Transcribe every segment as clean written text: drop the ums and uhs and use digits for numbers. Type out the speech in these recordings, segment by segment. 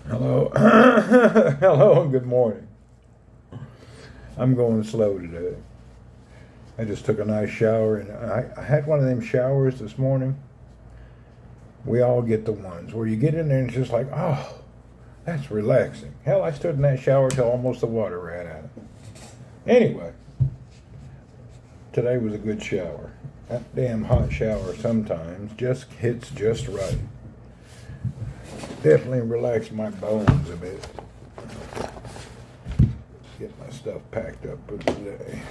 Hello. Hello and good morning. I'm going slow today. I just took a nice shower and I had one of them showers this morning. We all get the ones where you get in there and it's just like, oh, that's relaxing. Hell, I stood in that shower till almost the water ran out. Anyway, today was a good shower. That damn hot shower sometimes just hits just right. Definitely relaxed my bones a bit. Get my stuff packed up for today.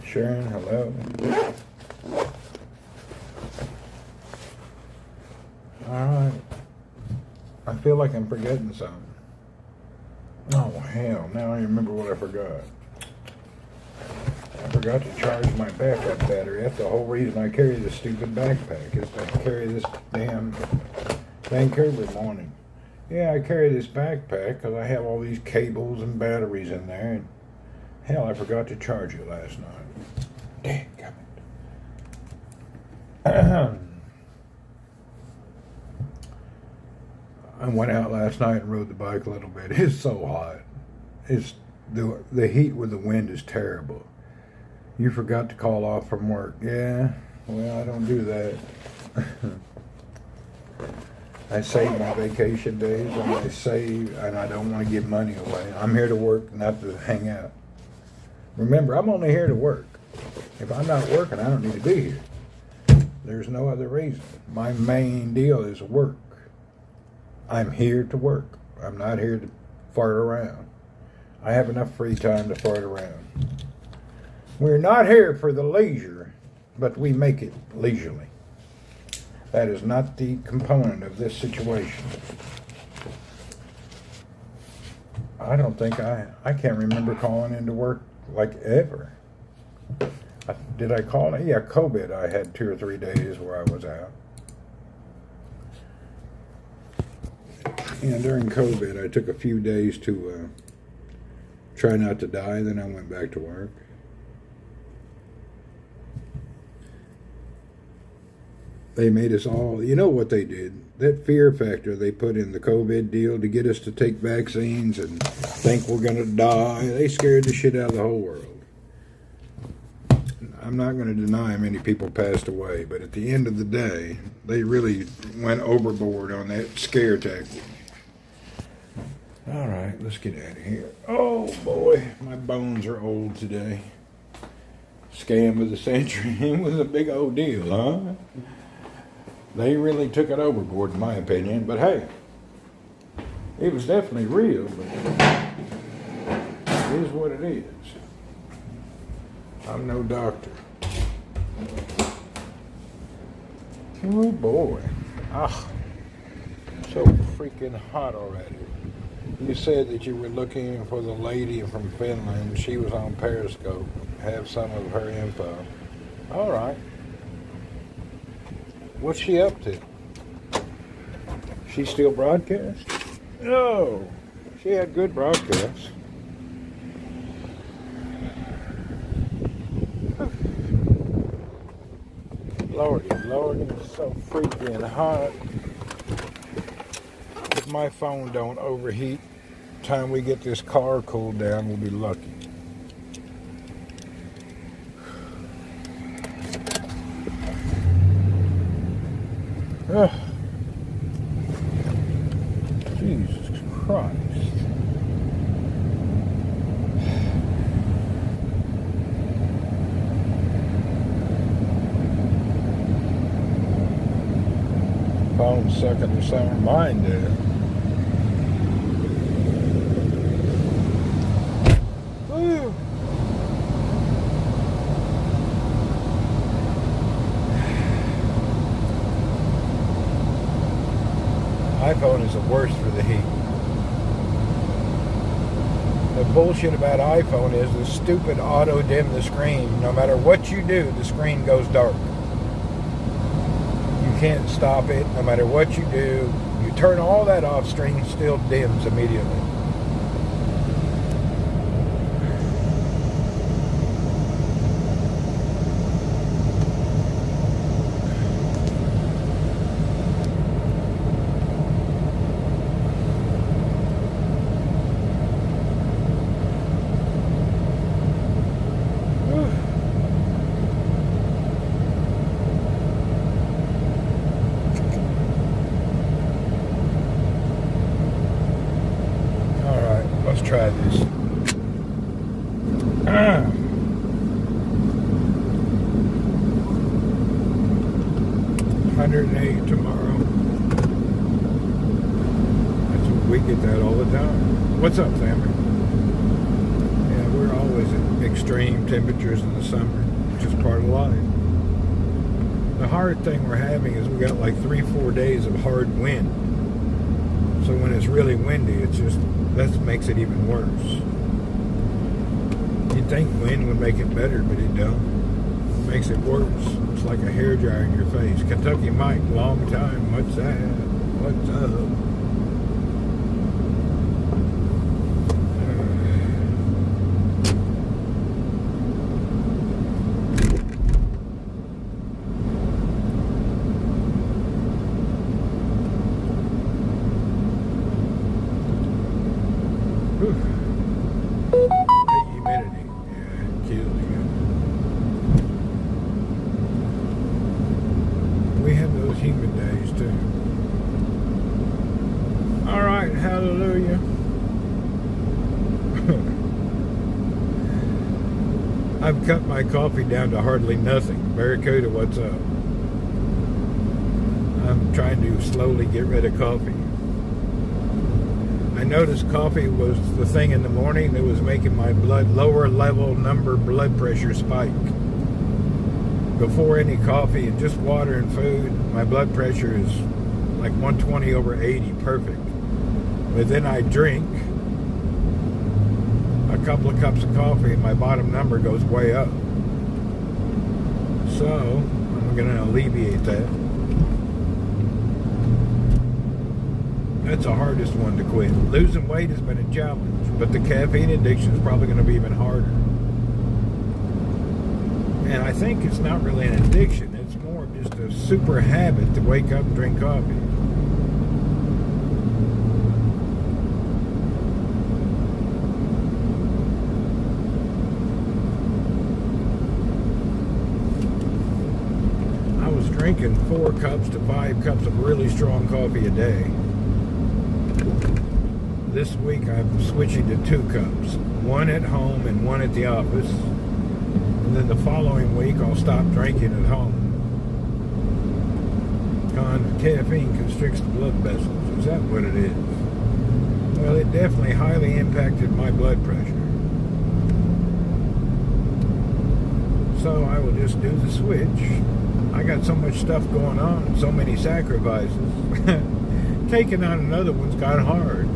Sharon, hello. Alright. I feel like I'm forgetting something. Oh, hell. Now I remember what I forgot. I forgot to charge my backup battery. That's the whole reason I carry this stupid backpack, is to carry this damn thing every morning. Yeah, I carry this backpack because I have all these cables and batteries in there. And hell, I forgot to charge it last night. Dang it. I went out last night and rode the bike a little bit. It's so hot. It's the heat with the wind is terrible. You forgot to call off from work. Yeah, well, I don't do that. I save my vacation days and I don't want to give money away. I'm here to work, not to hang out. Remember, I'm only here to work. If I'm not working, I don't need to be here. There's no other reason. My main deal is work. I'm here to work. I'm not here to fart around. I have enough free time to fart around. We're not here for the leisure, but we make it leisurely. That is not the component of this situation. I don't think I can't remember calling into work like ever. Did I call it? Yeah, COVID. I had 2 or 3 days where I was out. And during COVID, I took a few days to try not to die. Then I went back to work. They made us all, you know what they did? That fear factor they put in the COVID deal to get us to take vaccines and think we're going to die. They scared the shit out of the whole world. I'm not going to deny many people passed away, but at the end of the day, they really went overboard on that scare tactic. All right, let's get out of here. Oh, boy, my bones are old today. Scam of the century. It was a big old deal, huh? They really took it overboard, in my opinion. But hey, it was definitely real, but it is what it is. I'm no doctor. Oh boy. Ah, so freaking hot already. You said that you were looking for the lady from Finland. She was on Periscope. Have some of her info. All right. What's she up to? She still broadcasts? No. She had good broadcasts. Lordy, it's so freaking hot. If my phone don't overheat, time we get this car cooled down, we'll be lucky. Jesus Christ. Phone's sucking the summer mind there. Woo. iPhone is the worst for the heat. The bullshit about iPhone is the stupid auto dim the screen. No matter what you do, the screen goes dark. You can't stop it. No matter what you do, you turn all that off, screen still dims immediately. 108 tomorrow. We get that all the time. What's up, family? Yeah, we're always at extreme temperatures in the summer. It's just part of life. The hard thing we're having is we got like 3-4 days of hard wind. So when it's really windy, it's just, that makes it even worse. You'd think wind would make it better, but it don't. It makes it worse. It's like a hairdryer in your face. Kentucky Mike, long time. What's that? What's up? I've cut my coffee down to hardly nothing. Barracuda, what's up? I'm trying to slowly get rid of coffee. I noticed coffee was the thing in the morning that was making my lower level number blood pressure spike. Before any coffee and just water and food, my blood pressure is like 120/80, perfect. But then I drink a couple of cups of coffee and my bottom number goes way up. So I'm going to alleviate that. That's the hardest one to quit. Losing weight has been a challenge, but the caffeine addiction is probably going to be even harder. And I think it's not really an addiction. It's more of just a super habit to wake up and drink coffee. Drinking 4 cups to 5 cups of really strong coffee a day. This week I'm switching to 2 cups, one at home and one at the office. And then the following week I'll stop drinking at home. Caffeine constricts the blood vessels. Is that what it is? Well, it definitely highly impacted my blood pressure. So I will just do the switch. I got so much stuff going on, so many sacrifices. Taking on another one's got hard.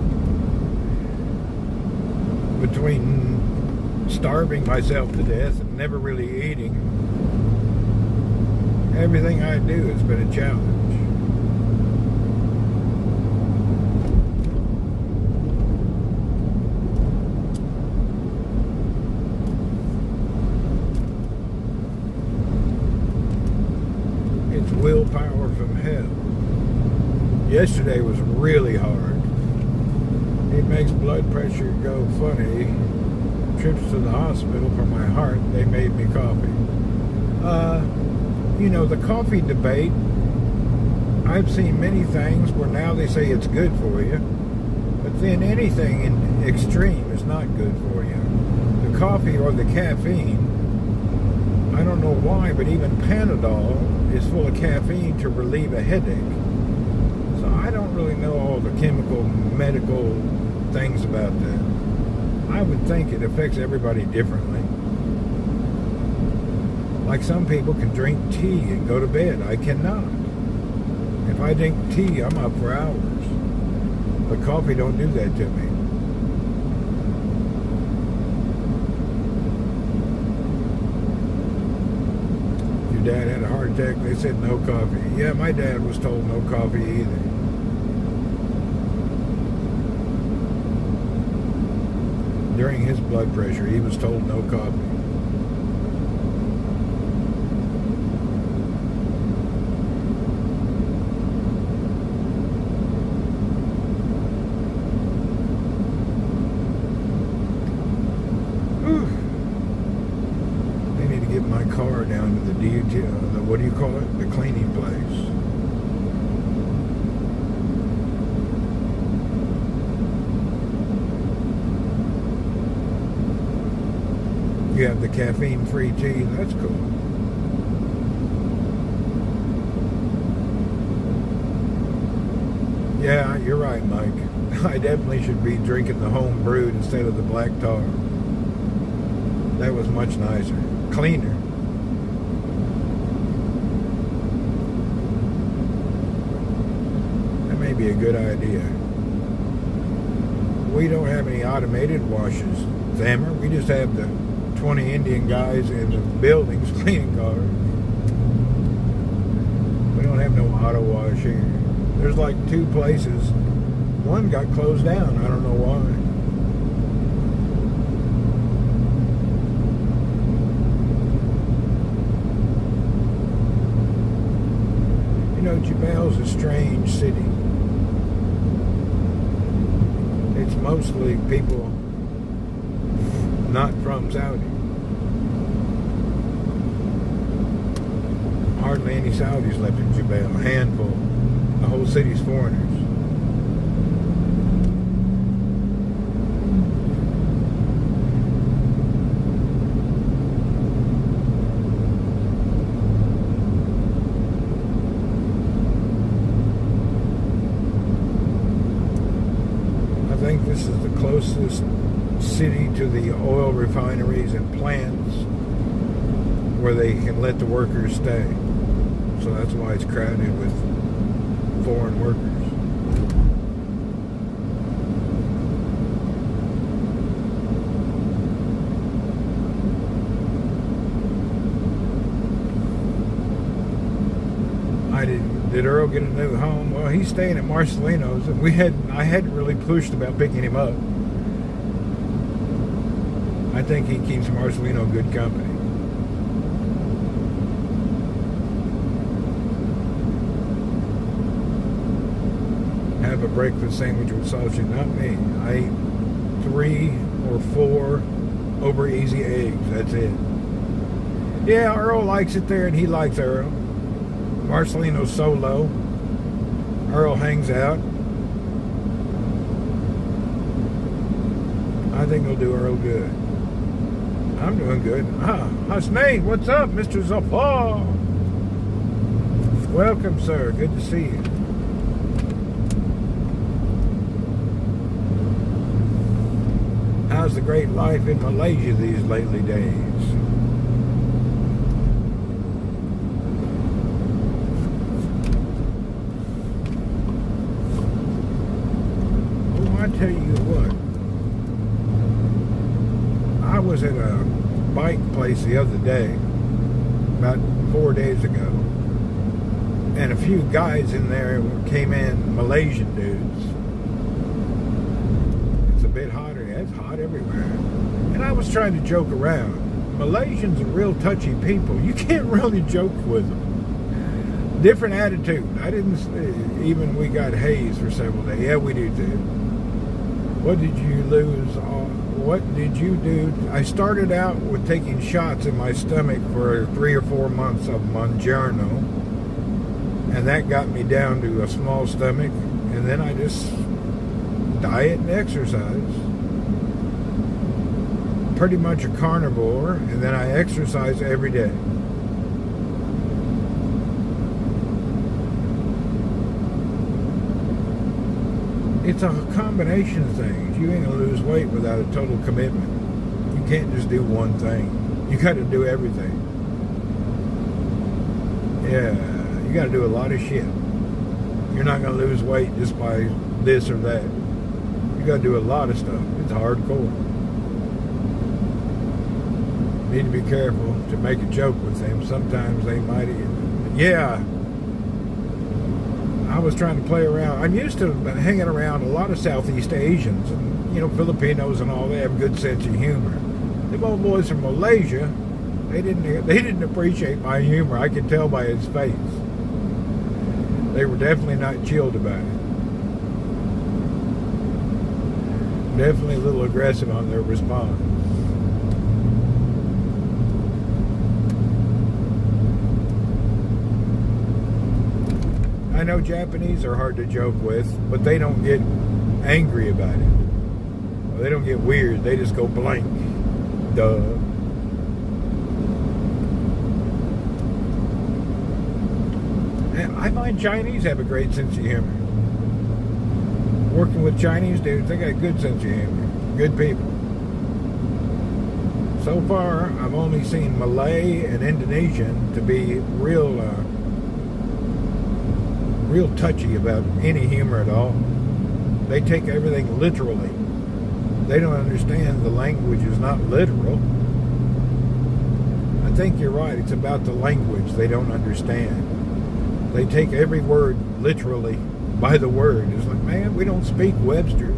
Between starving myself to death and never really eating, everything I do has been a challenge. Willpower from hell. Yesterday was really hard. It makes blood pressure go funny. Trips to the hospital for my heart, they made me coffee. You know, the coffee debate, I've seen many things where now they say it's good for you, but then anything in extreme is not good for you. The coffee or the caffeine, I don't know why, but even Panadol is full of caffeine to relieve a headache. So I don't really know all the chemical, medical things about that. I would think it affects everybody differently. Like some people can drink tea and go to bed. I cannot. If I drink tea, I'm up for hours. But coffee don't do that to me. Dad had a heart attack. They said no coffee. Yeah, my dad was told no coffee either. During his blood pressure, he was told no coffee. My car down to the what do you call it? The cleaning place. You have the caffeine-free tea. That's cool. right, Mike. I definitely should be drinking the home brewed instead of the black tar. That was much nicer. Cleaner. That may be a good idea. We don't have any automated washes, Zammer. We just have the 20 Indian guys in the buildings cleaning cars. We don't have no auto wash here. There's like 2 places. One got closed down. I don't know why. You know, Jubail's a strange city. It's mostly people not from Saudi. Hardly any Saudis left in Jubail. A handful. The whole city's foreigners. I think this is the closest city to the oil refineries and plants where they can let the workers stay. So that's why it's crowded with foreign workers. Did Earl get a new home? Well, he's staying at Marcelino's, and I hadn't really pushed about picking him up. I think he keeps Marcelino good company. Have a breakfast sandwich with sausage? Not me. I ate 3 or 4 over easy eggs. That's it. Yeah, Earl likes it there, and he likes Earl. Marcelino's solo. Earl hangs out. I think he'll do Earl good. I'm doing good. Hasnain, what's up, Mr. Zafar? Welcome, sir. Good to see you. How's the great life in Malaysia these lately days? I tell you what, I was at a bike place the other day, about 4 days ago, and a few guys in there came in, Malaysian dudes. It's a bit hotter. It's hot everywhere. And I was trying to joke around. Malaysians are real touchy people. You can't really joke with them. Different attitude. I didn't, even we got haze for several days. Yeah, we do too. What did you lose on? What did you do? I started out with taking shots in my stomach for 3 or 4 months of Mounjaro, and that got me down to a small stomach, and then I just diet and exercise. Pretty much a carnivore, and then I exercise every day. It's a combination of things. You ain't gonna lose weight without a total commitment. You can't just do one thing. You gotta do everything. Yeah, you gotta do a lot of shit. You're not gonna lose weight just by this or that. You gotta do a lot of stuff. It's hardcore. Need to be careful to make a joke with them. Sometimes they might even, yeah. I was trying to play around. I'm used to hanging around a lot of Southeast Asians and, you know, Filipinos and all. They have a good sense of humor. Them old boys from Malaysia, they didn't appreciate my humor. I could tell by his face. They were definitely not chilled about it. Definitely a little aggressive on their response. I know Japanese are hard to joke with, but they don't get angry about it. They don't get weird. They just go blank. Duh. I find Chinese have a great sense of humor. working with Chinese dudes, they got good sense of humor. Good people. So far, I've only seen Malay and Indonesian to be real touchy about any humor at all. They take everything literally. They don't understand the language is not literal. I think you're right. It's about the language they don't understand. They take every word literally by the word. It's like, man, we don't speak Webster's.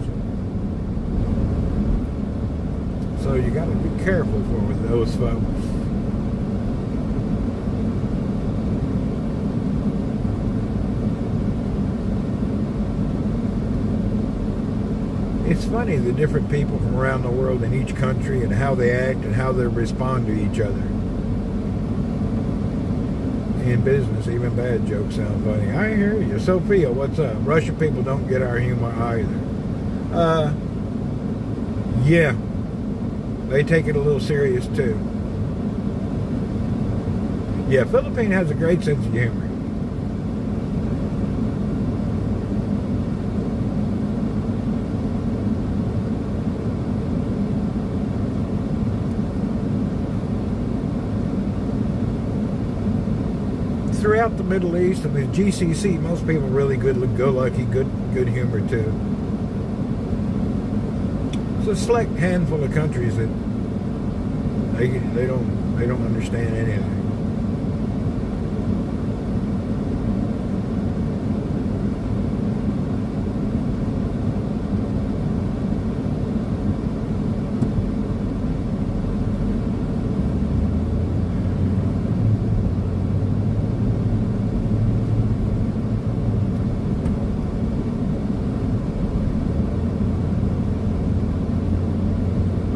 So you got to be careful with those folks. It's funny, the different people from around the world in each country and how they act and how they respond to each other. In business, even bad jokes sound funny. I hear you. Sophia, what's up? Russian people don't get our humor either. Yeah. They take it a little serious too. Yeah, Philippine has a great sense of humor. Throughout the Middle East and the GCC, most people are really good-go-lucky, good humor too. It's a select handful of countries that they don't understand anything.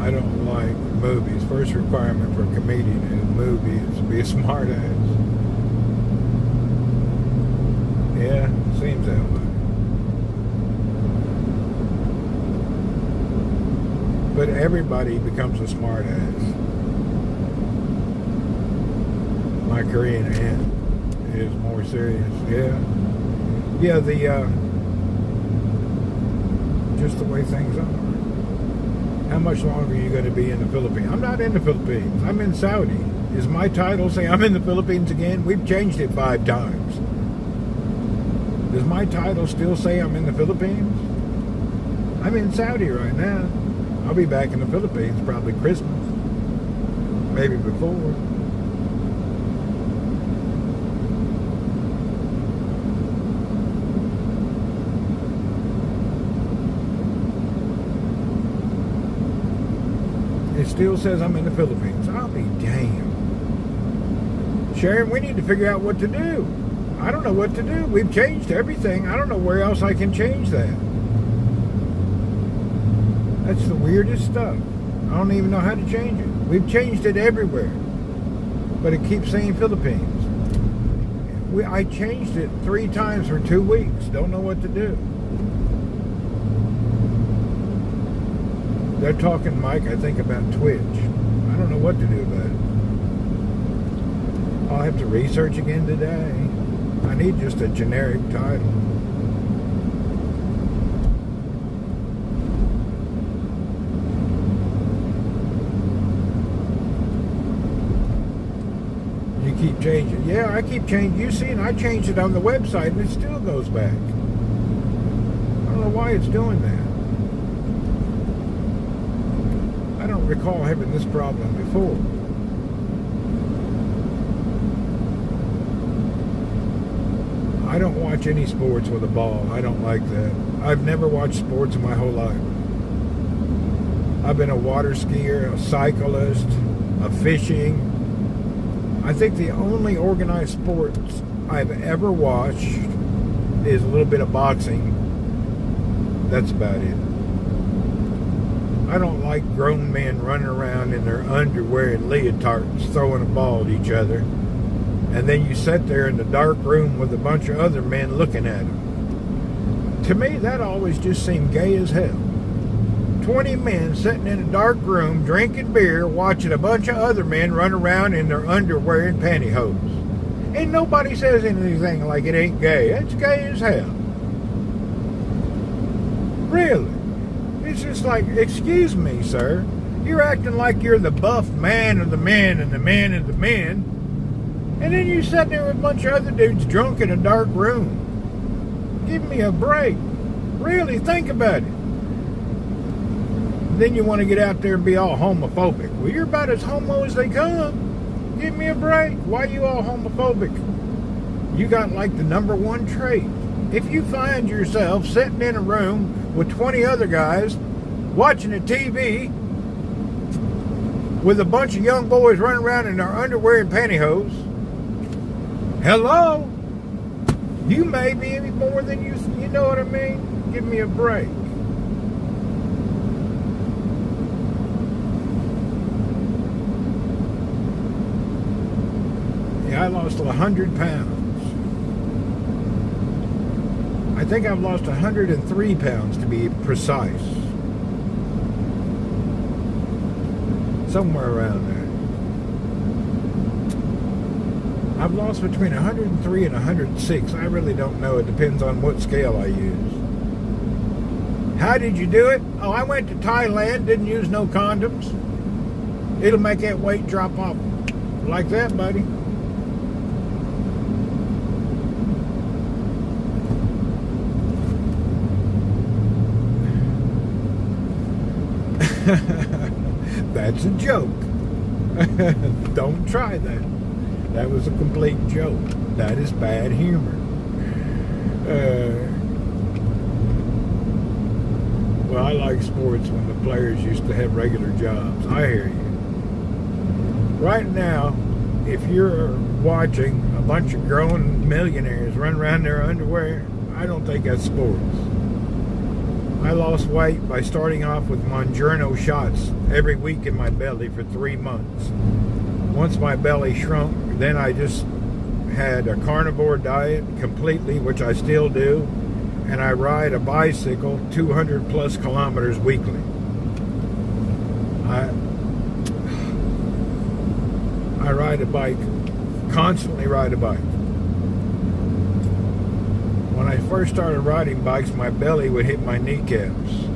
I don't like movies. First requirement for a comedian in a movie is to be a smart ass. Yeah, seems that way. But everybody becomes a smart ass. My Korean aunt is more serious. Yeah. Yeah, just the way things are. How much longer are you going to be in the Philippines? I'm not in the Philippines. I'm in Saudi. Is my title say I'm in the Philippines again? We've changed it 5 times. Does my title still say I'm in the Philippines? I'm in Saudi right now. I'll be back in the Philippines probably Christmas. Maybe before. It still says I'm in the Philippines. I'll be damned. Sharon, we need to figure out what to do. I don't know what to do. We've changed everything. I don't know where else I can change that. That's the weirdest stuff. I don't even know how to change it. We've changed it everywhere. But it keeps saying Philippines. I changed it 3 times for 2 weeks. Don't know what to do. They're talking, Mike, I think, about Twitch. I don't know what to do about it. I'll have to research again today. I need just a generic title. You keep changing. Yeah, I keep changing. You see, and I changed it on the website, and it still goes back. I don't know why it's doing that. I don't recall having this problem before. I don't watch any sports with a ball. I don't like that. I've never watched sports in my whole life. I've been a water skier, a cyclist, a fishing. I think the only organized sports I've ever watched is a little bit of boxing. That's about it. I don't like grown men running around in their underwear and leotards throwing a ball at each other. And then you sit there in the dark room with a bunch of other men looking at them. To me, that always just seemed gay as hell. 20 men sitting in a dark room drinking beer, watching a bunch of other men run around in their underwear and pantyhose. And nobody says anything like it ain't gay. It's gay as hell. Really? It's just like, excuse me, sir. You're acting like you're the buff man of the men and the men of the men. And then you sat there with a bunch of other dudes drunk in a dark room. Give me a break. Really, think about it. Then you want to get out there and be all homophobic. Well, you're about as homo as they come. Give me a break. Why are you all homophobic? You got like the #1 trait. If you find yourself sitting in a room with 20 other guys watching a TV with a bunch of young boys running around in their underwear and pantyhose, hello? You may be any more than you know what I mean? Give me a break. I lost 100 pounds. I think I've lost 103 pounds to be precise. Somewhere around there. I've lost between 103 and 106. I really don't know. It depends on what scale I use. How did you do it? Oh, I went to Thailand, didn't use no condoms. It'll make that weight drop off like that, buddy. That's a joke. Don't try that. That was a complete joke. That is bad humor. Well, I like sports when the players used to have regular jobs. I hear you. Right now, if you're watching a bunch of grown millionaires run around in their underwear, I don't think that's sports. I lost weight by starting off with Monjourno shots every week in my belly for 3 months. Once my belly shrunk, then I just had a carnivore diet completely, which I still do, and I ride a bicycle 200 plus kilometers weekly. I ride a bike, constantly ride a bike. When I first started riding bikes, my belly would hit my kneecaps.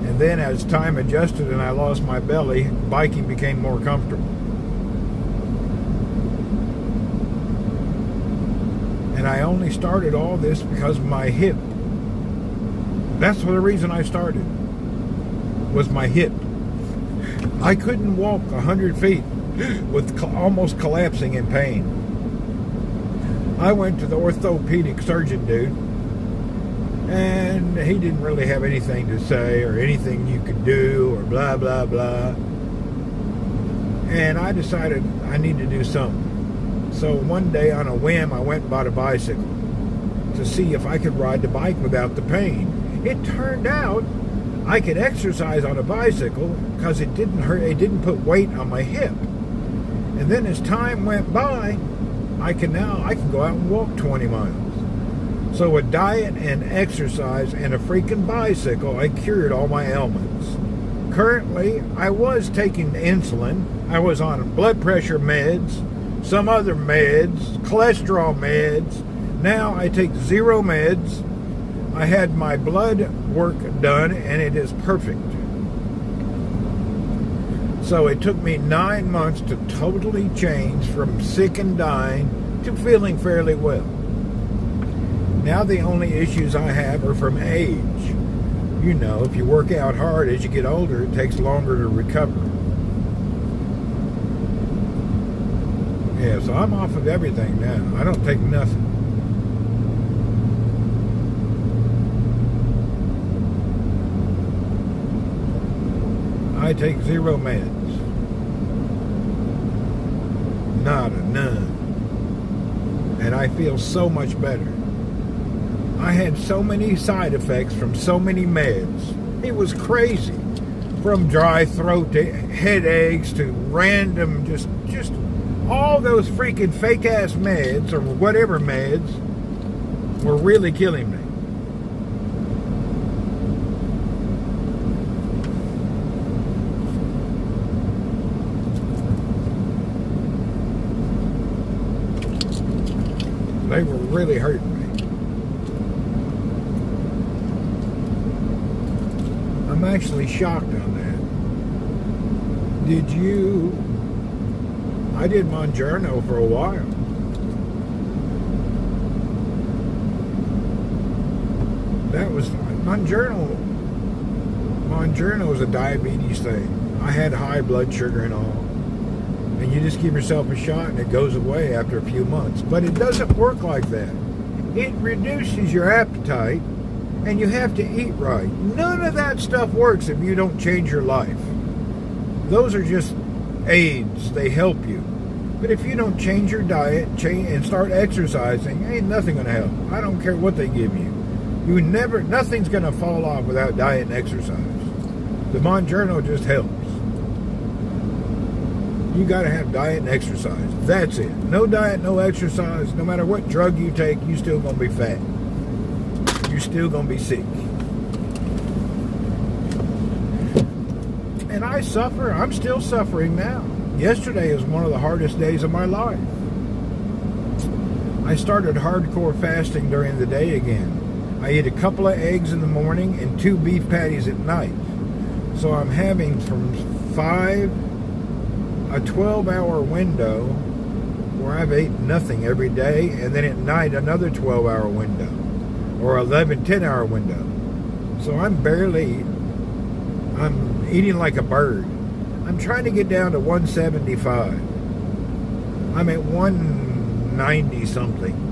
And then as time adjusted and I lost my belly, biking became more comfortable. And I only started all this because of my hip. That's the reason I started, was my hip. I couldn't walk 100 feet with almost collapsing in pain. I went to the orthopedic surgeon dude, and he didn't really have anything to say or anything you could do or blah, blah, blah. And I decided I need to do something. So one day on a whim, I went and bought a bicycle to see if I could ride the bike without the pain. It turned out I could exercise on a bicycle because it didn't hurt, it didn't put weight on my hip. And then as time went by, I can go out and walk 20 miles. So with diet and exercise and a freaking bicycle, I cured all my ailments. Currently, I was taking insulin. I was on blood pressure meds, some other meds, cholesterol meds. Now I take 0 meds. I had my blood work done, and it is perfect. So it took me 9 months to totally change from sick and dying to feeling fairly well. Now the only issues I have are from age. You know, if you work out hard as you get older, it takes longer to recover. Yeah, so I'm off of everything now. I don't take nothing. I take 0 meds. None. And I feel so much better. I had so many side effects from so many meds. It was crazy. From dry throat to headaches to random, just all those freaking fake-ass meds or whatever meds were really killing me. They were really hurting me. I'm actually shocked on that. I did Monjourno for a while. That was Monjourno is a diabetes thing. I had high blood sugar and all. And you just give yourself a shot and it goes away after a few months. But it doesn't work like that. It reduces your appetite and you have to eat right. None of that stuff works if you don't change your life. Those are just aids. They help you. But if you don't change your diet and start exercising, ain't nothing going to help. I don't care what they give you. Nothing's going to fall off without diet and exercise. The Monjourno just helps. You got to have diet and exercise. That's it. No diet, no exercise. No matter what drug you take, you still going to be fat. You're still going to be sick. And I suffer. I'm still suffering now. Yesterday is one of the hardest days of my life. I started hardcore fasting during the day again. I eat a couple of eggs in the morning and 2 beef patties at night. So I'm having from a 12-hour window where I've ate nothing every day, and then at night another 12-hour window, or 10-hour window. So I'm eating like a bird. I'm trying to get down to 175. I'm at 190 something.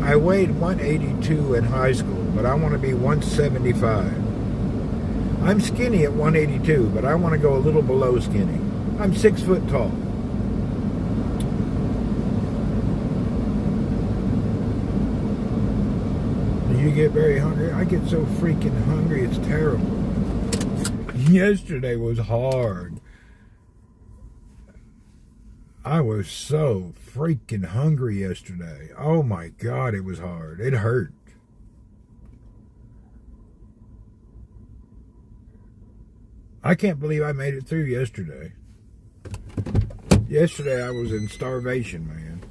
I weighed 182 in high school, but I want to be 175. I'm skinny at 182, but I want to go a little below skinny. I'm 6 foot tall. Do you get very hungry? I get so freaking hungry, it's terrible. Yesterday was hard. I was so freaking hungry yesterday. Oh my God, it was hard. It hurt. I can't believe I made it through yesterday. Yesterday I was in starvation, man.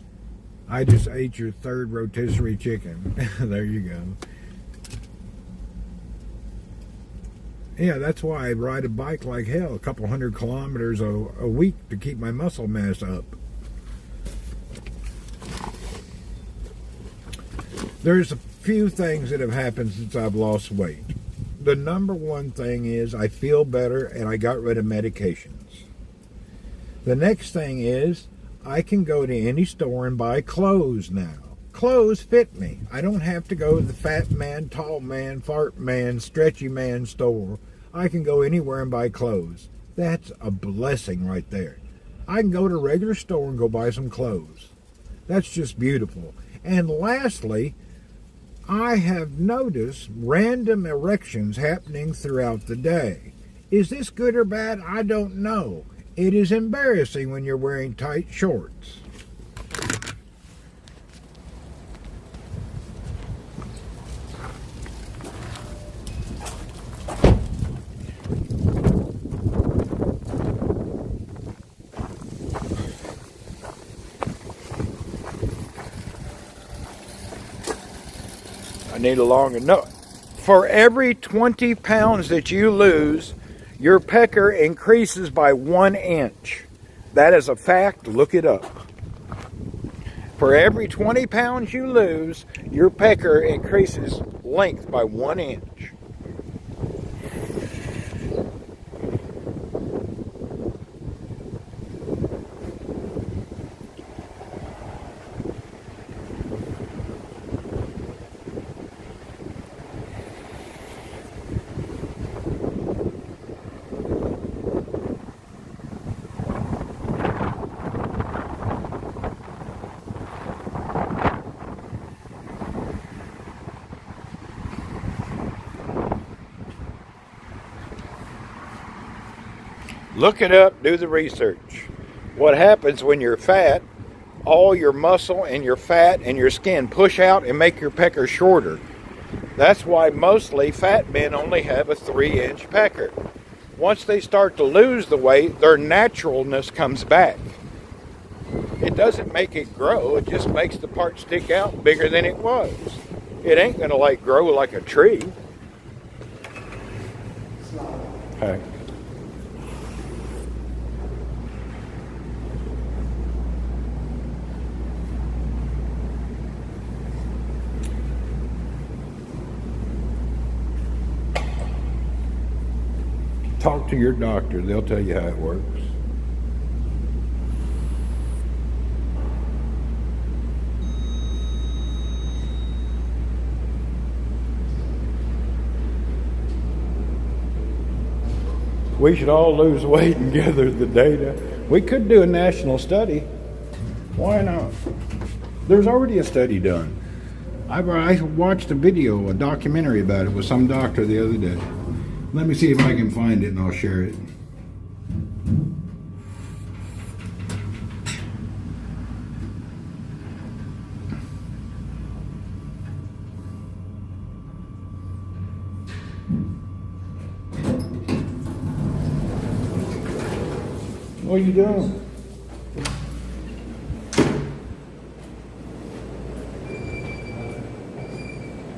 I just ate your 3rd rotisserie chicken. There you go. Yeah, that's why I ride a bike like hell, a couple 100 kilometers a week to keep my muscle mass up. There's a few things that have happened since I've lost weight. The number one thing is I feel better and I got rid of medications. The next thing is I can go to any store and buy clothes now. Clothes fit me. I don't have to go to the fat man, tall man, fart man, stretchy man store. I can go anywhere and buy clothes. That's a blessing right there. I can go to a regular store and go buy some clothes. That's just beautiful. And lastly, I have noticed random erections happening throughout the day. Is this good or bad? I don't know. It is embarrassing when you're wearing tight shorts. I need a longer note. For every 20 pounds that you lose, your pecker increases by 1 inch. That is a fact. Look it up. For every 20 pounds you lose, your pecker increases length by 1 inch. Look it up, do the research. What happens when you're fat, all your muscle and your fat and your skin push out and make your pecker shorter. That's why mostly fat men only have a 3-inch pecker. Once they start to lose the weight, their naturalness comes back. It doesn't make it grow, it just makes the part stick out bigger than it was. It ain't gonna grow like a tree. pack. Talk to your doctor. They'll tell you how it works. We should all lose weight and gather the data. We could do a national study. Why not? There's already a study done. I watched a video, a documentary about it with some doctor the other day. Let me see if I can find it and I'll share it. What are you doing?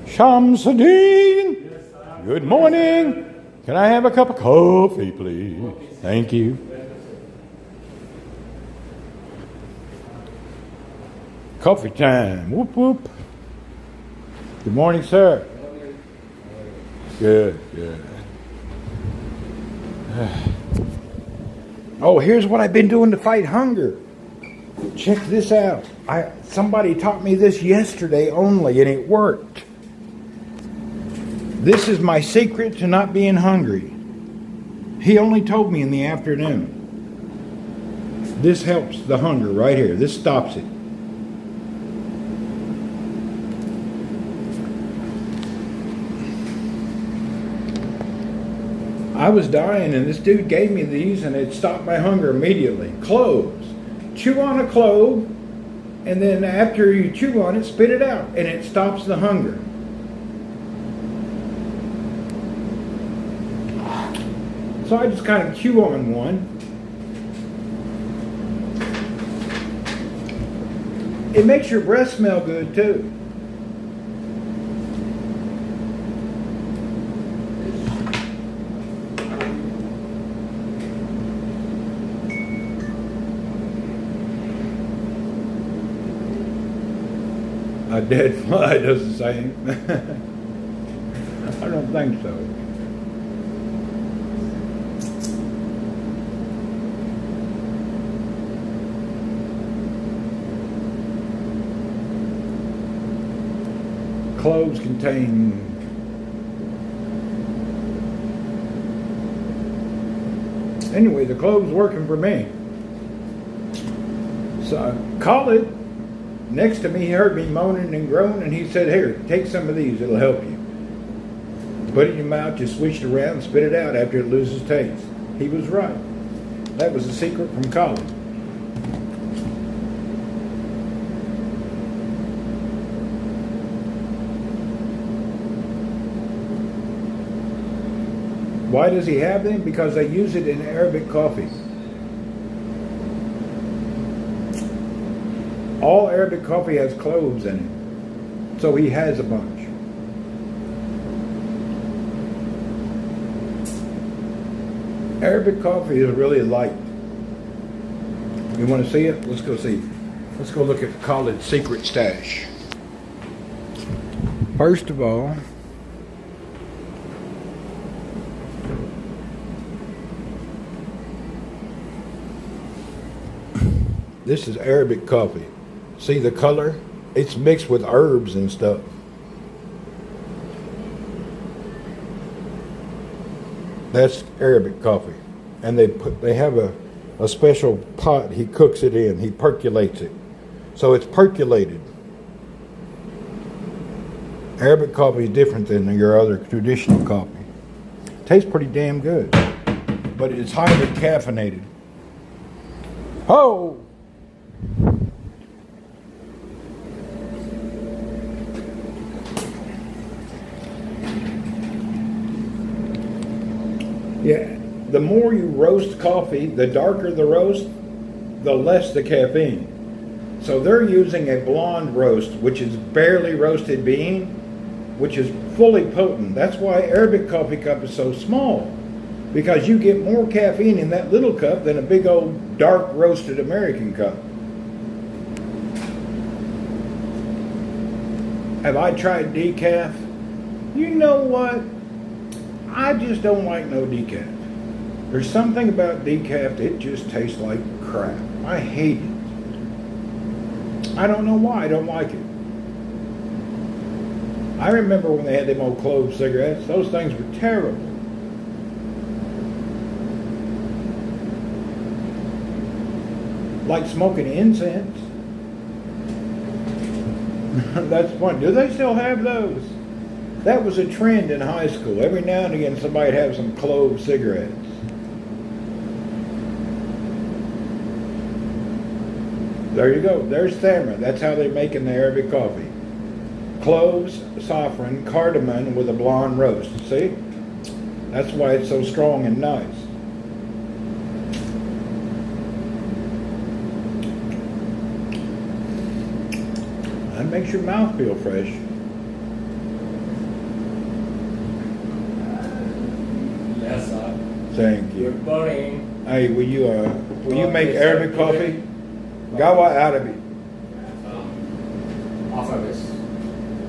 Shamsuddin, good morning. Can I have a cup of coffee, please? Thank you. Coffee time. Whoop, whoop. Good morning, sir. Good, good. Oh, here's what I've been doing to fight hunger. Check this out. Somebody taught me this yesterday only, and it worked. This is my secret to not being hungry. He only told me in the afternoon. This helps the hunger right here. This stops it. I was dying and this dude gave me these and it stopped my hunger immediately. Cloves. Chew on a clove and then after you chew on it, spit it out and it stops the hunger. So I just kind of chew on one. It makes your breath smell good too. A dead fly does the same. I don't think so. Cloves contain anyway, the cloves working for me. So I called it. Next to me, he heard me moaning and groaning, and he said, "Here, take some of these. It'll help you. Put it in your mouth, just switch it around, and spit it out after it loses taste." He was right. That was the secret from college. Why does he have them? Because they use it in Arabic coffee. All Arabic coffee has cloves in it. So he has a bunch. Arabic coffee is really light. You want to see it? Let's go see. Let's go look at college secret stash. First of all, this is Arabic coffee. See the color? It's mixed with herbs and stuff. That's Arabic coffee. And they have a special pot he cooks it in. He percolates it. So it's percolated. Arabic coffee is different than your other traditional coffee. Tastes pretty damn good. But it's highly caffeinated. Oh! Yeah, the more you roast coffee, the darker the roast, the less the caffeine. So they're using a blonde roast, which is barely roasted bean, which is fully potent. That's why Arabic coffee cup is so small. Because you get more caffeine in that little cup than a big old dark roasted American cup. Have I tried decaf? You know what? I just don't like no decaf. There's something about decaf, it just tastes like crap. I hate it. I don't know why I don't like it. I remember when they had them old clove cigarettes, those things were terrible. Like smoking incense. That's funny. Do they still have those? That was a trend in high school. Every now and again somebody'd have some clove cigarettes. There you go. There's Thamra. That's how they're making the Arabic coffee. Cloves, saffron, cardamom with a blonde roast. See? That's why it's so strong and nice. That makes your mouth feel fresh. Yes, sir. Thank you. Good morning. Hey, will you make Arabic coffee? Gawa Arabi. After this.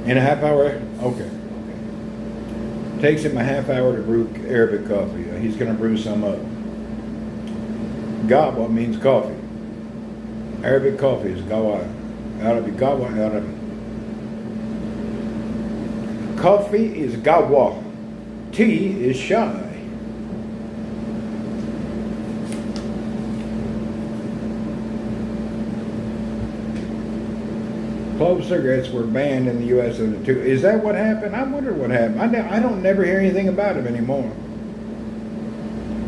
In a half hour? Okay. Takes him a half hour to brew Arabic coffee. He's going to brew some up. Gawa means coffee. Arabic coffee is Gawa Arabi. Gawa Arabi. Coffee is Gawa. Tea is Shai. Clove cigarettes were banned in the U.S. in the two. Is that what happened? I wonder what happened. I don't never hear anything about them anymore.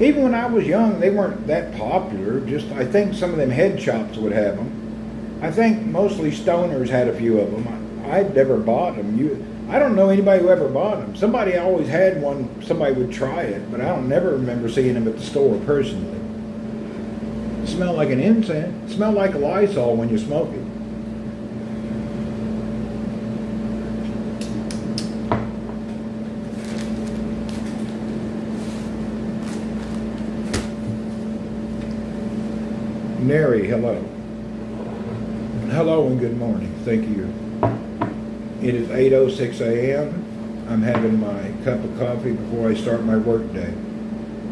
Even when I was young, they weren't that popular. Just I think some of them head shops would have them. I think mostly stoners had a few of them. I'd never bought them. I don't know anybody who ever bought them. Somebody always had one. Somebody would try it, but I don't never remember seeing them at the store personally. It smelled like an incense. It smelled like a Lysol when you smoke it. Neri, hello. Hello and good morning. Thank you. It is 8:06 a.m. I'm having my cup of coffee before I start my work day.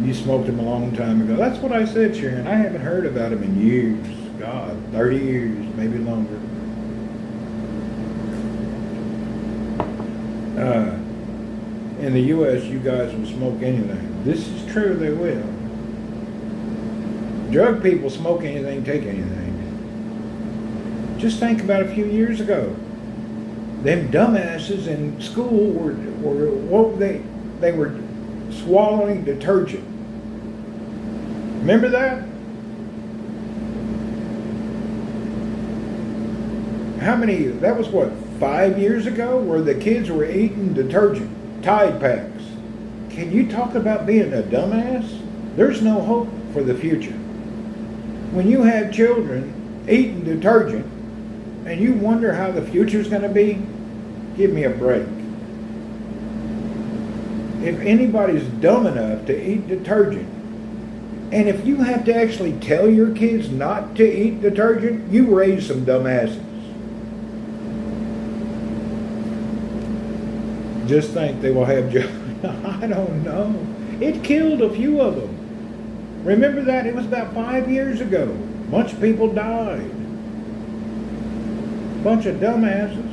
You smoked them a long time ago. That's what I said, Sharon. I haven't heard about them in years. God, 30 years, maybe longer. In the U.S., you guys will smoke anything. This is true, they will. Drug people smoke anything, take anything. Just think about a few years ago. Them dumbasses in school were they were swallowing detergent. Remember that? That was what, 5 years ago, where the kids were eating detergent, Tide packs. Can you talk about being a dumbass? There's no hope for the future. When you have children eating detergent and you wonder how the future's going to be, give me a break. If anybody's dumb enough to eat detergent, and if you have to actually tell your kids not to eat detergent, you raise some dumbasses. Just think they will have I don't know. It killed a few of them. Remember that? It was about 5 years ago. A bunch of people died. Bunch of dumbasses.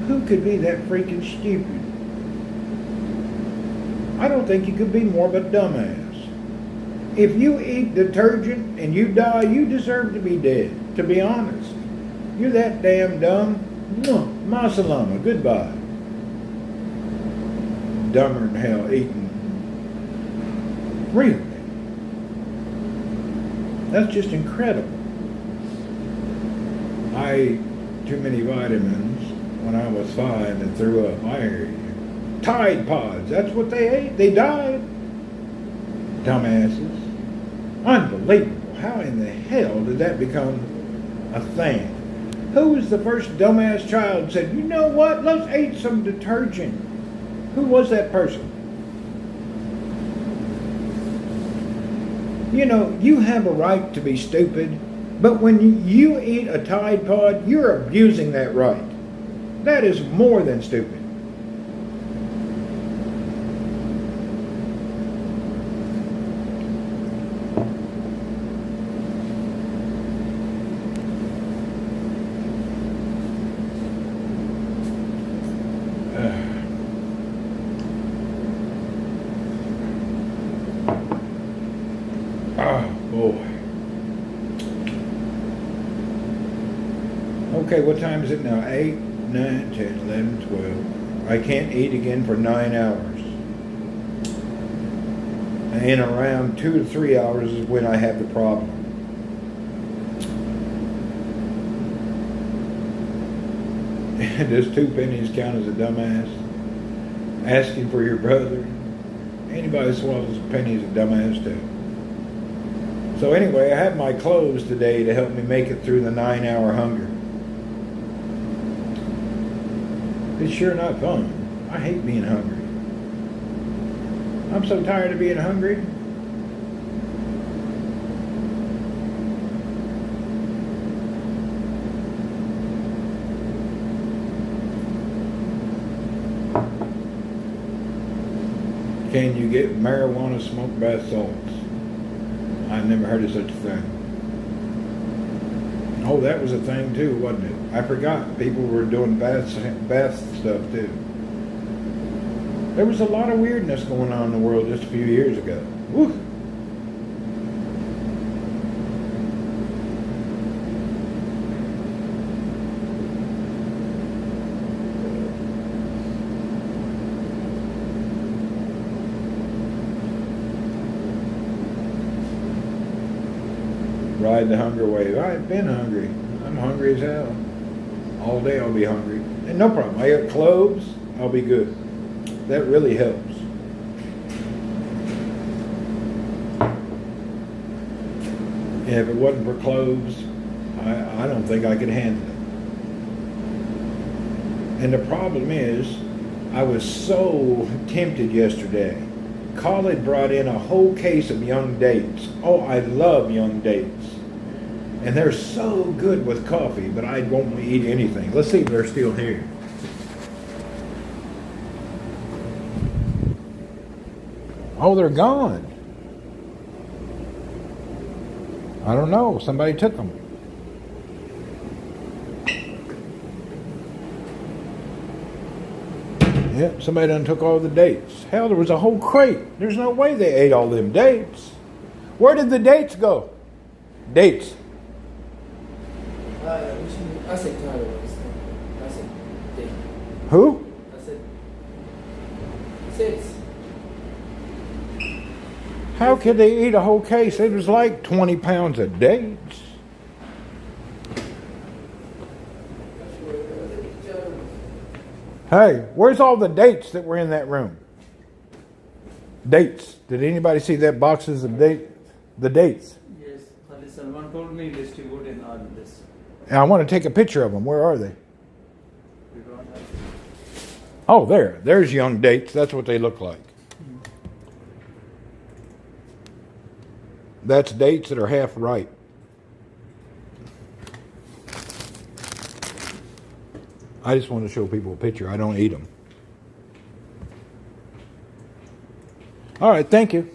Who could be that freaking stupid? I don't think you could be more of a dumbass. If you eat detergent and you die, you deserve to be dead, to be honest. You're that damn dumb. Ma salama, goodbye. Dumber than hell eating. Really? That's just incredible. I ate too many vitamins when I was 5 and threw up. I hear you. Tide Pods, that's what they ate. They died. Dumbasses. Unbelievable. How in the hell did that become a thing? Who was the first dumbass child that said, you know what, let's eat some detergent? Who was that person? You know, you have a right to be stupid, but when you eat a Tide Pod, you're abusing that right. That is more than stupid. Okay, what time is it now? 8, 9, 10, 11, 12. I can't eat again for 9 hours. And in around 2 to 3 hours is when I have the problem. Does 2 pennies count as a dumbass? Asking for your brother? Anybody swallows a penny is a dumbass too. So anyway, I have my clothes today to help me make it through the 9-hour hunger. It's sure not fun. I hate being hungry. I'm so tired of being hungry. Can you get marijuana smoked bath salts? I've never heard of such a thing. Oh, that was a thing too, wasn't it? I forgot people were doing bath stuff too. There was a lot of weirdness going on in the world just a few years ago. Woo. Ride the hunger wave. I've been hungry. I'm hungry as hell. All day I'll be hungry. And no problem. I got cloves. I'll be good. That really helps. And if it wasn't for cloves, I don't think I could handle it. And the problem is, I was so tempted yesterday. Colin brought in a whole case of young dates. Oh, I love young dates. And they're so good with coffee, but I won't eat anything. Let's see if they're still here. Oh, they're gone. I don't know. Somebody took them. Yep, somebody done took all the dates. Hell, there was a whole crate. There's no way they ate all them dates. Where did the dates go? Dates. I said Tyler. I said Dave. Who? I said 6. How could they eat a whole case? It was like 20 pounds of dates. Hey, where's all the dates that were in that room? Dates. Did anybody see that boxes of date? The dates. Yes, someone told me distribute in all this. And I want to take a picture of them. Where are they? We don't have. Oh, there. There's young dates. That's what they look like. That's dates that are half ripe. I just want to show people a picture. I don't eat them. All right, thank you.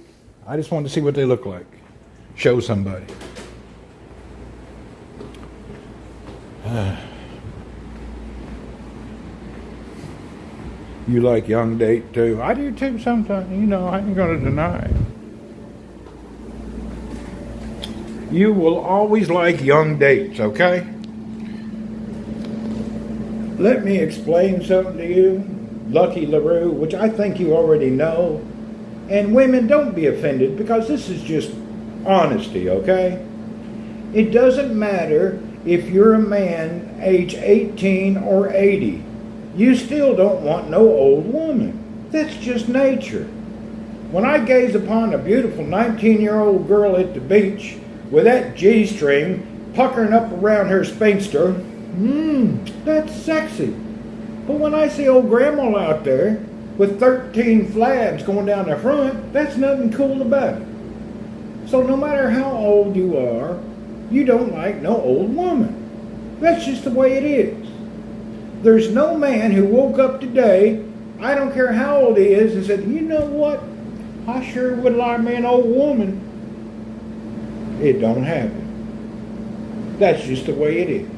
I just wanted to see what they look like. Show somebody. You like young date too? I do too sometimes. You know, I ain't going to deny it. You will always like young dates, okay? Let me explain something to you, Lucky LaRue, which I think you already know. And women, don't be offended because this is just honesty, okay? It doesn't matter if you're a man age 18 or 80. You still don't want no old woman. That's just nature. When I gaze upon a beautiful 19-year-old girl at the beach with that G-string puckering up around her spinster, that's sexy. But when I see old grandma out there with 13 flabs going down the front, that's nothing cool about it. So no matter how old you are, you don't like no old woman. That's just the way it is. There's no man who woke up today, I don't care how old he is, and said, you know what? I sure would like me an old woman. It don't happen. That's just the way it is.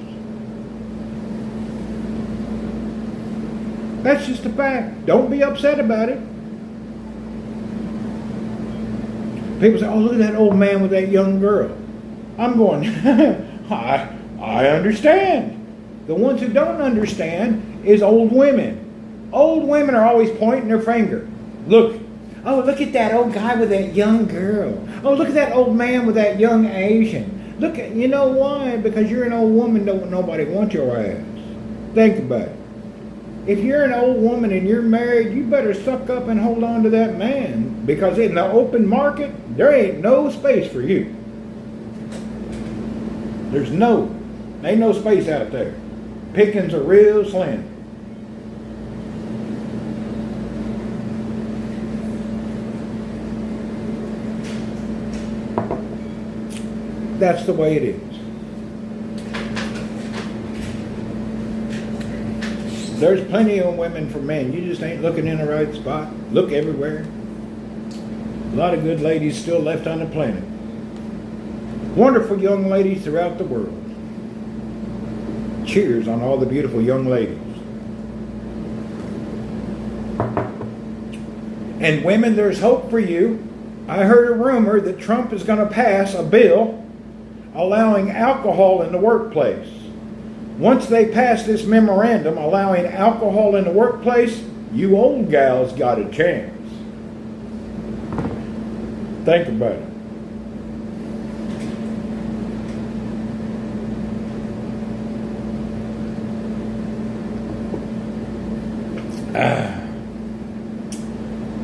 That's just a fact. Don't be upset about it. People say, oh, look at that old man with that young girl. I'm going, I understand. The ones who don't understand is old women. Old women are always pointing their finger. Look, oh, look at that old guy with that young girl. Oh, look at that old man with that young Asian. Look at, you know why? Because you're an old woman, don't nobody want your ass. Think about it. If you're an old woman and you're married, you better suck up and hold on to that man. Because in the open market, there ain't no space for you. Ain't no space out there. Pickings are real slim. That's the way it is. There's plenty of women for men. You just ain't looking in the right spot. Look everywhere. A lot of good ladies still left on the planet. Wonderful young ladies throughout the world. Cheers on all the beautiful young ladies. And women, there's hope for you. I heard a rumor that Trump is going to pass a bill allowing alcohol in the workplace. Once they pass this memorandum allowing alcohol in the workplace, you old gals got a chance. Think about it.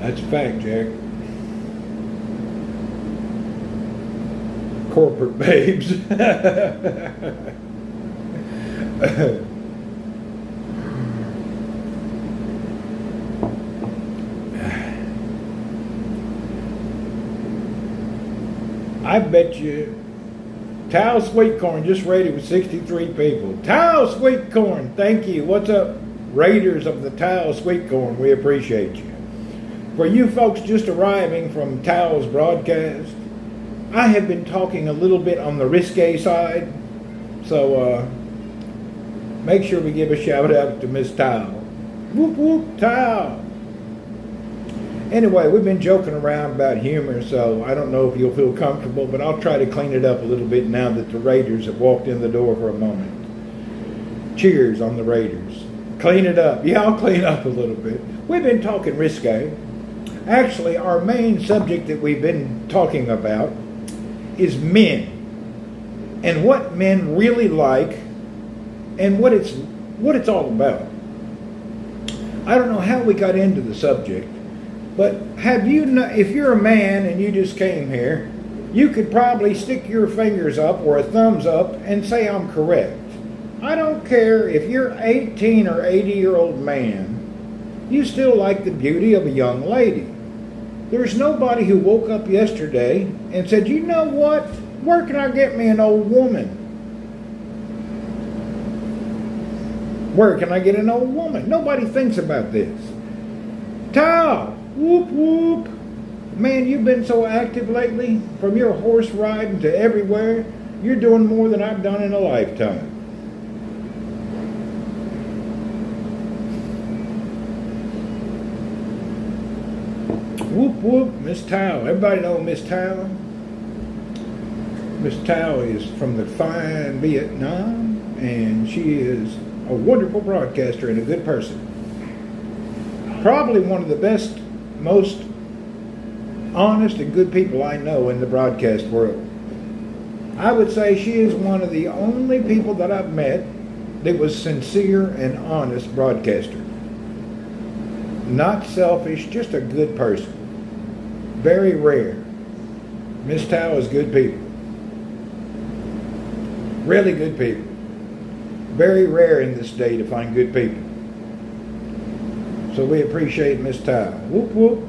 That's a fact, Jack. Corporate babes. I bet you Tao Sweet Corn just rated with 63 people. Tao Sweet Corn, thank you. What's up, raiders of the Tao Sweet Corn? We appreciate you. For you folks just arriving from Tao's broadcast, I have been talking a little bit on the risque side, so make sure we give a shout out to Miss Tao. Whoop whoop, Tao. Anyway, we've been joking around about humor, so I don't know if you'll feel comfortable, but I'll try to clean it up a little bit now that the Raiders have walked in the door for a moment. Cheers on the Raiders. Clean it up. Yeah, I'll clean up a little bit. We've been talking risque. Actually, our main subject that we've been talking about is men and what men really like and what it's all about. I don't know how we got into the subject, but if you're a man and you just came here, you could probably stick your fingers up or a thumbs up and say I'm correct. I don't care if you're 18 or 80-year-old man, you still like the beauty of a young lady. There's nobody who woke up yesterday and said, you know what, where can I get me an old woman? Where can I get an old woman? Nobody thinks about this. Tao, whoop whoop. Man, you've been so active lately, from your horse riding to everywhere. You're doing more than I've done in a lifetime. Whoop whoop, Miss Tao. Everybody know Miss Tao? Miss Tao is from the fine Vietnam, and she is a wonderful broadcaster and a good person. Probably one of the best, most honest and good people I know in the broadcast world. I would say she is one of the only people that I've met that was sincere and honest broadcaster. Not selfish, just a good person. Very rare. Miss Tao is good people. Really good people. Very rare in this day to find good people. So we appreciate Miss Tao. Whoop whoop.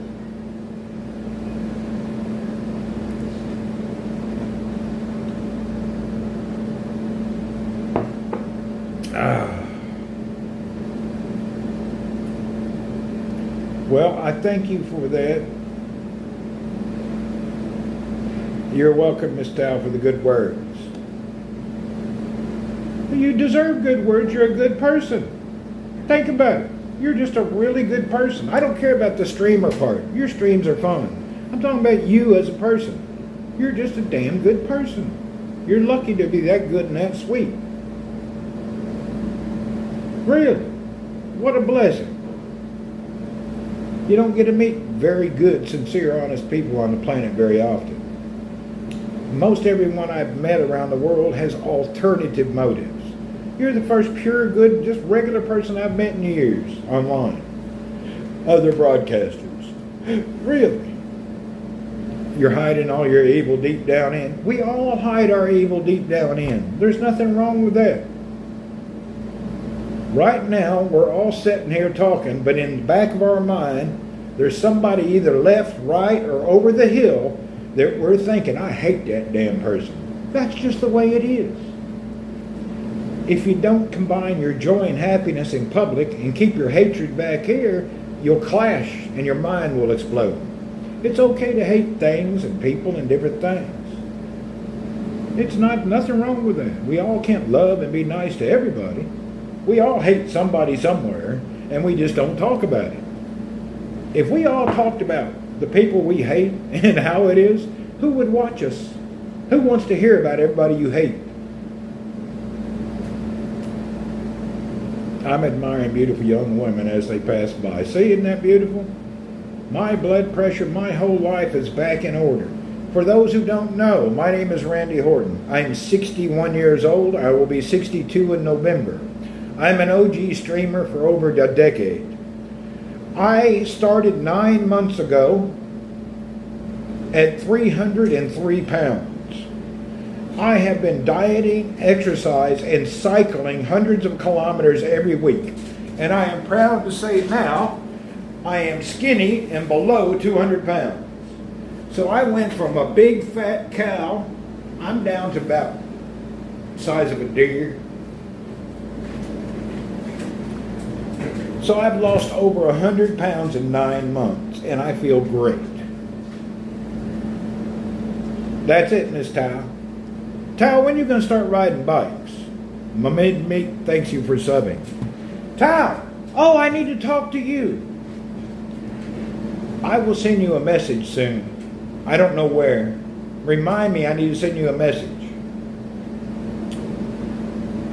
Well, I thank you for that. You're welcome, Miss Dow, for the good words. You deserve good words. You're a good person. Think about it. You're just a really good person. I don't care about the streamer part. Your streams are fun. I'm talking about you as a person. You're just a damn good person. You're lucky to be that good and that sweet. Really. What a blessing. You don't get to meet very good, sincere, honest people on the planet very often. Most everyone I've met around the world has alternative motives. You're the first pure, good, just regular person I've met in years online. Other broadcasters. Really. You're hiding all your evil deep down in. We all hide our evil deep down in. There's nothing wrong with that. Right now, we're all sitting here talking, but in the back of our mind, there's somebody either left, right, or over the hill that we're thinking, I hate that damn person. That's just the way it is. If you don't combine your joy and happiness in public and keep your hatred back here, you'll clash and your mind will explode. It's okay to hate things and people and different things. It's nothing wrong with that. We all can't love and be nice to everybody. We all hate somebody somewhere, and we just don't talk about it. If we all talked about the people we hate and how it is, who would watch us? Who wants to hear about everybody you hate? I'm admiring beautiful young women as they pass by. See, isn't that beautiful? My blood pressure, my whole life is back in order. For those who don't know, my name is Randy Horton. I'm 61 years old. I will be 62 in November. I'm an OG streamer for over a decade. I started 9 months ago at 303 pounds. I have been dieting, exercise, and cycling hundreds of kilometers every week. And I am proud to say now, I am skinny and below 200 pounds. So I went from a big fat cow, I'm down to about the size of a deer. So I've lost over 100 pounds in 9 months, and I feel great. That's it, Miss Tao. Tao, when are you going to start riding bikes? My mid-meat thanks you for subbing. Tao! Oh, I need to talk to you. I will send you a message soon. I don't know where. Remind me I need to send you a message.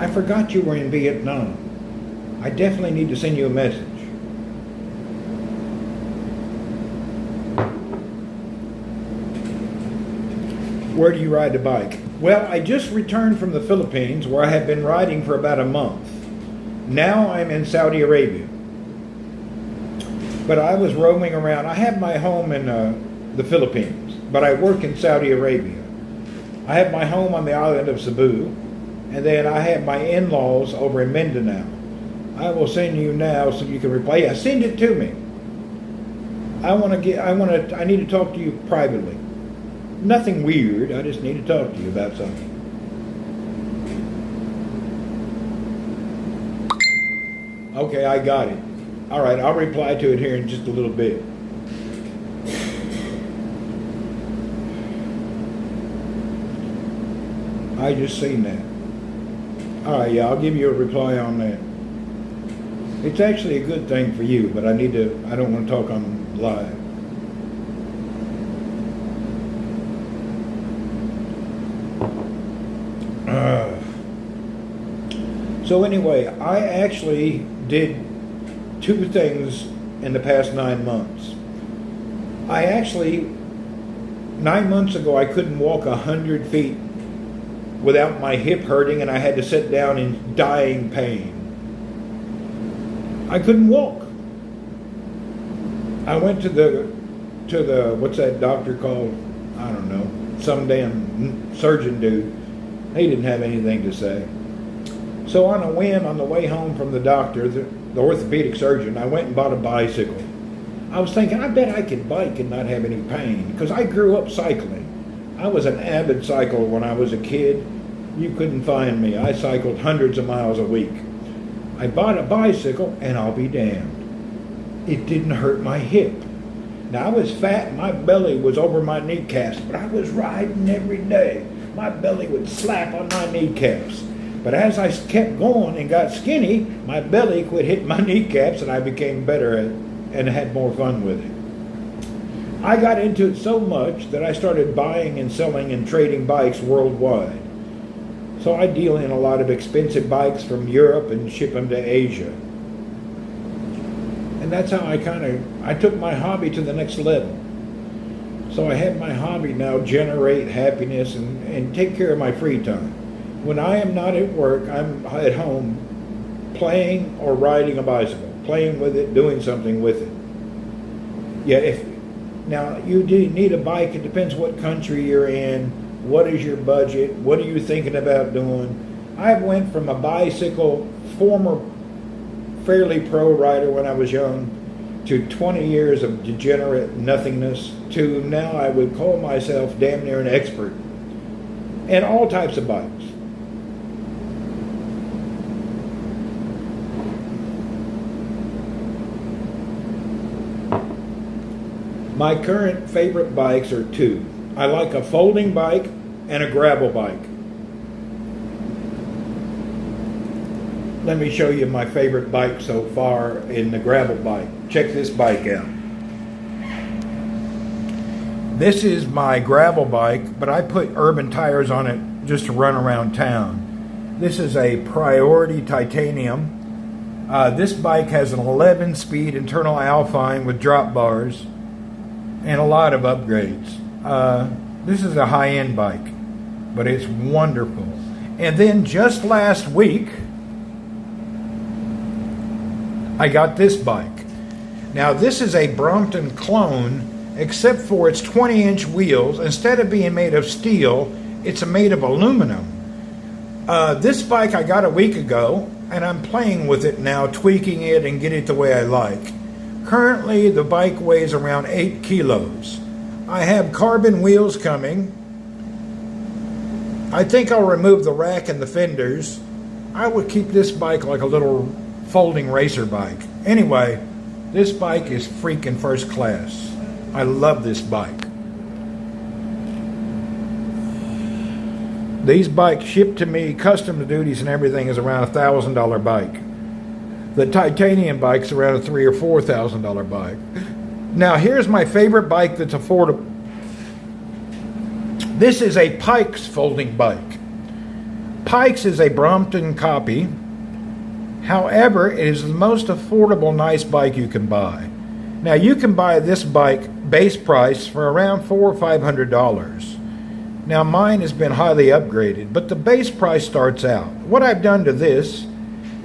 I forgot you were in Vietnam. I definitely need to send you a message. Where do you ride the bike? Well, I just returned from the Philippines where I have been riding for about a month. Now I'm in Saudi Arabia. But I was roaming around. I have my home in the Philippines, but I work in Saudi Arabia. I have my home on the island of Cebu, and then I have my in-laws over in Mindanao. I will send you now so you can reply. Yeah, send it to me. I need to talk to you privately. Nothing weird. I just need to talk to you about something. Okay, I got it. All right, I'll reply to it here in just a little bit. I just seen that. All right, yeah, I'll give you a reply on that. It's actually a good thing for you, but I don't want to talk on live. So anyway, I actually did 2 things in the past 9 months. 9 months ago, I couldn't walk 100 feet without my hip hurting, and I had to sit down in dying pain. I couldn't walk. I went to the what's that doctor called? I don't know, some damn surgeon dude. He didn't have anything to say. So on a whim, on the way home from the doctor, the orthopedic surgeon, I went and bought a bicycle. I was thinking, I bet I could bike and not have any pain, because I grew up cycling. I was an avid cycler when I was a kid. you couldn't find me. I cycled hundreds of miles a week. I bought a bicycle, and I'll be damned, it didn't hurt my hip. Now, I was fat and my belly was over my kneecaps, but I was riding every day. My belly would slap on my kneecaps. But as I kept going and got skinny, my belly quit hitting my kneecaps and I became better at it and had more fun with it. I got into it so much that I started buying and selling and trading bikes worldwide. So I deal in a lot of expensive bikes from Europe and ship them to Asia. And that's how I took my hobby to the next level. So I have my hobby now generate happiness and take care of my free time. When I am not at work, I'm at home playing or riding a bicycle, playing with it, doing something with it. Yeah, now you do need a bike. It depends what country you're in, what is your budget, what are you thinking about doing. I went from a bicycle, former fairly pro rider when I was young, to 20 years of degenerate nothingness, to now I would call myself damn near an expert in all types of bikes. My current favorite bikes are two. I like a folding bike and a gravel bike. Let me show you my favorite bike so far in the gravel bike. Check this bike out. This is my gravel bike, but I put urban tires on it just to run around town. This is a Priority Titanium. This bike has an 11-speed internal Alpine with drop bars and a lot of upgrades. This is a high-end bike, but it's wonderful. And then just last week, I got this bike. Now this is a Brompton clone, except for its 20-inch wheels. Instead of being made of steel, it's made of aluminum. This bike I got a week ago, and I'm playing with it now, tweaking it and get it the way I like. Currently, the bike weighs around 8 kilos. I have carbon wheels coming. I think I'll remove the rack and the fenders. I would keep this bike like a little folding racer bike. Anyway, this bike is freaking first class. I love this bike. These bikes shipped to me, custom duties and everything, is around a $1,000 bike. The titanium bike's around a $3,000 or $4,000 bike. Now here's my favorite bike that's affordable. This is a Pikes folding bike. Pikes is a Brompton copy. However, it is the most affordable nice bike you can buy. Now you can buy this bike base price for around $400 or $500. Now mine has been highly upgraded, but the base price starts out. What I've done to this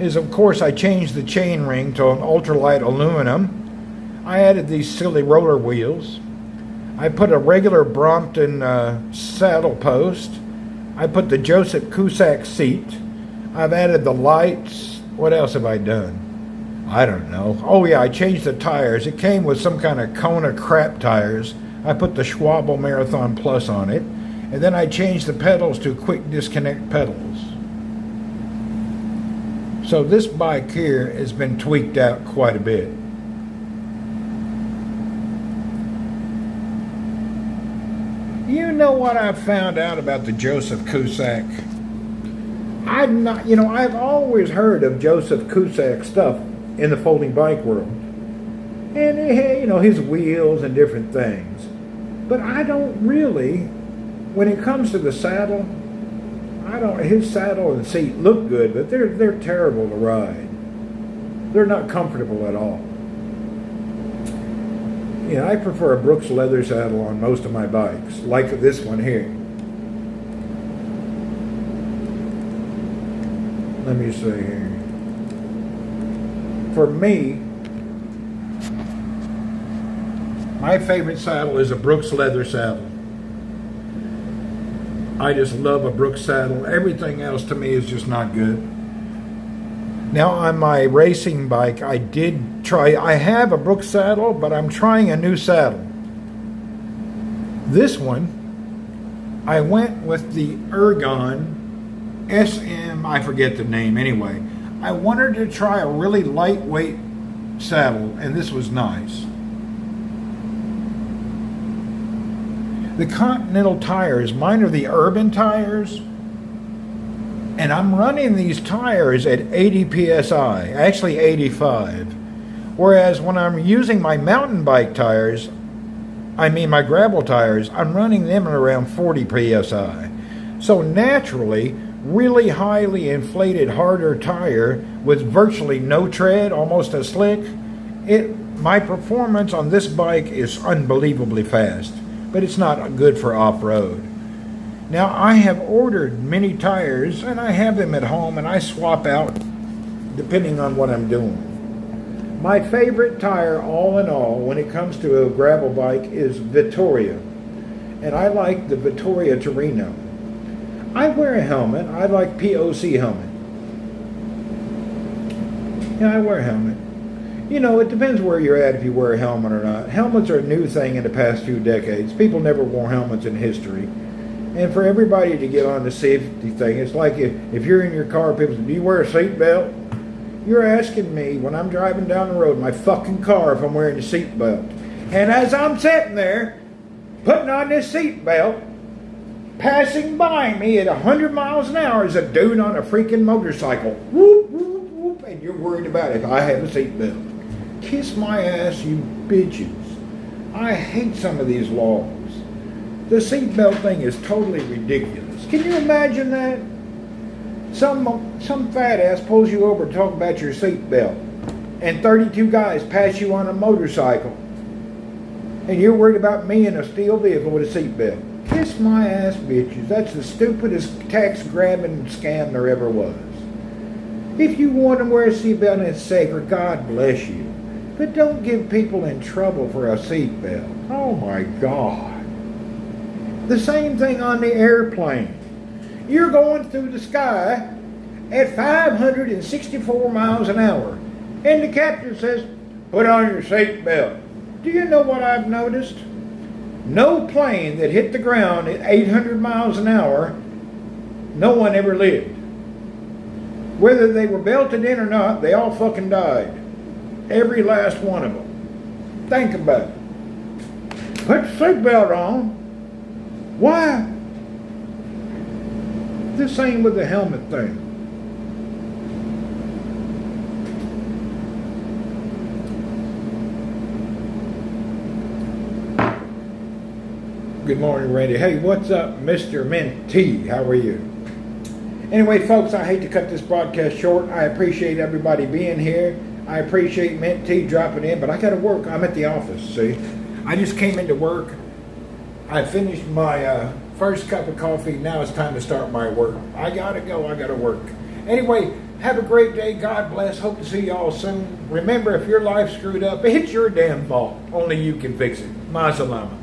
is, of course, I changed the chain ring to an ultralight aluminum. I added these silly roller wheels. I put a regular Brompton saddle post. I put the Joseph Cusack seat. I've added the lights. What else have I done? I don't know. Oh yeah, I changed the tires. It came with some kind of Kona crap tires. I put the Schwabel Marathon Plus on it. And then I changed the pedals to quick disconnect pedals. So this bike here has been tweaked out quite a bit. You know what I've found out about the Joseph Cusack? I've always heard of Joseph Cusack stuff in the folding bike world. And, his wheels and different things. But I don't really, when it comes to the saddle, his saddle and seat look good, but they're terrible to ride. They're not comfortable at all. I prefer a Brooks leather saddle on most of my bikes, like this one here. Let me see here. For me, my favorite saddle is a Brooks leather saddle. I just love a Brooks saddle. Everything else to me is just not good. Now on my racing bike, I have a Brooks saddle, but I'm trying a new saddle. This one, I went with the Ergon I forget the name anyway. I wanted to try a really lightweight saddle, and this was nice. The Continental tires, mine are the Urban tires, and I'm running these tires at 80 psi, actually 85. Whereas when I'm using my mountain bike tires, my gravel tires, I'm running them at around 40 psi. So naturally, really highly inflated, harder tire with virtually no tread, almost a slick, my performance on this bike is unbelievably fast, but it's not good for off-road. Now, I have ordered many tires, and I have them at home, and I swap out depending on what I'm doing. My favorite tire, all in all, when it comes to a gravel bike, is Vittoria, and I like the Vittoria Torino. I wear a helmet. I like POC helmet. Yeah, I wear a helmet. You know, it depends where you're at if you wear a helmet or not. Helmets are a new thing in the past few decades. People never wore helmets in history. And for everybody to get on the safety thing, it's like if you're in your car, people say, do you wear a seatbelt? You're asking me when I'm driving down the road in my fucking car if I'm wearing a seatbelt. And as I'm sitting there, putting on this seatbelt, passing by me at 100 miles an hour is a dude on a freaking motorcycle. Whoop, whoop, whoop, and you're worried about if I have a seatbelt. Kiss my ass, you bitches. I hate some of these laws. The seatbelt thing is totally ridiculous. Can you imagine that? Some fat ass pulls you over to talk about your seatbelt, and 32 guys pass you on a motorcycle, and you're worried about me in a steel vehicle with a seatbelt. Kiss my ass, bitches. That's the stupidest tax grabbing scam there ever was. If you want to wear a seatbelt and it's safer, God bless you. But don't give people in trouble for a seatbelt. Oh my God. The same thing on the airplane. You're going through the sky at 564 miles an hour, and the captain says, put on your seatbelt. Do you know what I've noticed? No plane that hit the ground at 800 miles an hour, no one ever lived. Whether they were belted in or not, they all fucking died. Every last one of them. Think about it. Put the seatbelt on. Why? The same with the helmet thing. Good morning, Randy. Hey, what's up, Mr. Mentee? How are you? Anyway, folks, I hate to cut this broadcast short. I appreciate everybody being here. I appreciate Mentee dropping in, but I got to work. I'm at the office, see? I just came into work. I finished my first cup of coffee. Now it's time to start my work. I got to go. I got to work. Anyway, have a great day. God bless. Hope to see y'all soon. Remember, if your life's screwed up, it's your damn fault. Only you can fix it. Ma salama.